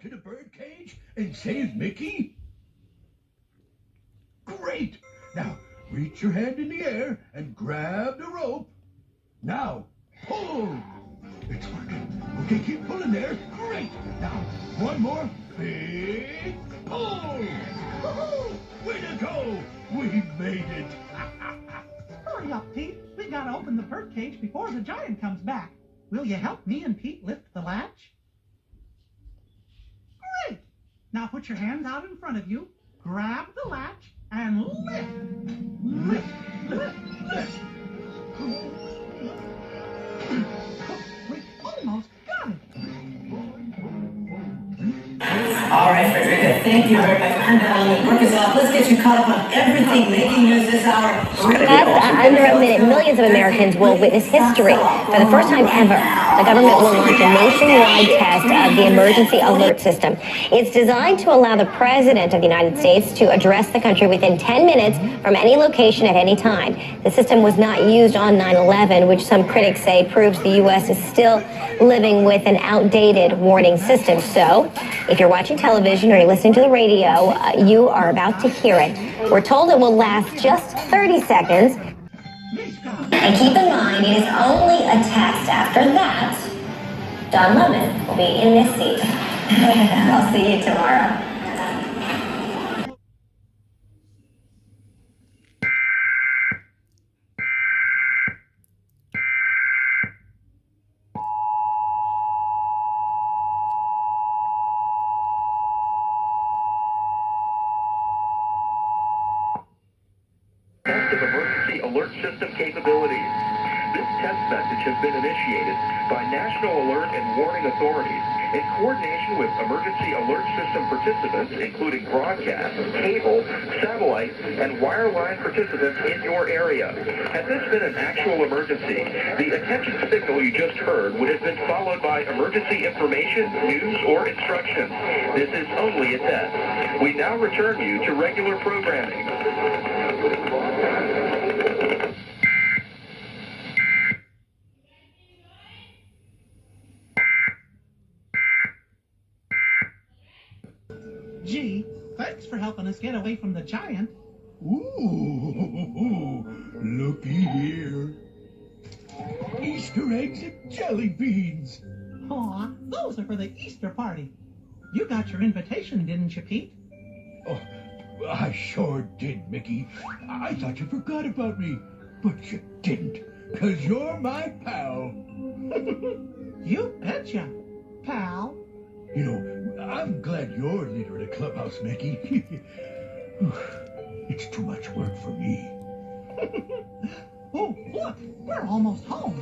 to the birdcage and save Mickey? Great! Now, reach your hand in the air and grab the rope. Now, pull! It's working. Okay, keep pulling there. Great! Now, one more big pull! Woohoo! Way to go! We made it! Hurry up, Pete. We gotta open the birdcage before the giant comes back. Will you help me and Pete lift the latch? Great! Now put your hands out in front of you, grab the latch, and lift! Lift! Lift! Lift! We almost got it! All right, very good. Thank you very much. Work is off. Let's get you caught up on everything making news this hour. Under a minute, millions of Americans will witness history. For the first time ever, the government will launch a nationwide test of the emergency alert system. It's designed to allow the president of the United States to address the country within 10 minutes from any location at any time. The system was not used on 9/11, which some critics say proves the U.S. is still living with an outdated warning system. So, if you're watching television or you're listening to the radio, you are about to hear it. We're told it will last just 30 seconds. And keep in mind, it is only a test. After that, Don Lemon will be in this seat. I'll see you tomorrow. Test of emergency alert system capabilities. This test message has been initiated by National Alert and Warning Authorities in coordination with emergency alert system participants, including broadcast, cable, satellite, and wireline participants in your area. Had this been an actual emergency, the attention signal you just heard would have been followed by emergency information, news, or instructions. This is only a test. We now return you to regular programming. Gee, thanks for helping us get away from the giant. Ooh, looky here. Easter eggs and jelly beans. Aw, those are for the Easter party. You got your invitation, didn't you, Pete? Oh, I sure did, Mickey. I thought you forgot about me, but you didn't, 'cause you're my pal. You betcha, pal. You know, I'm glad you're leader of the clubhouse, Mickey. It's too much work for me. Oh, look, we're almost home.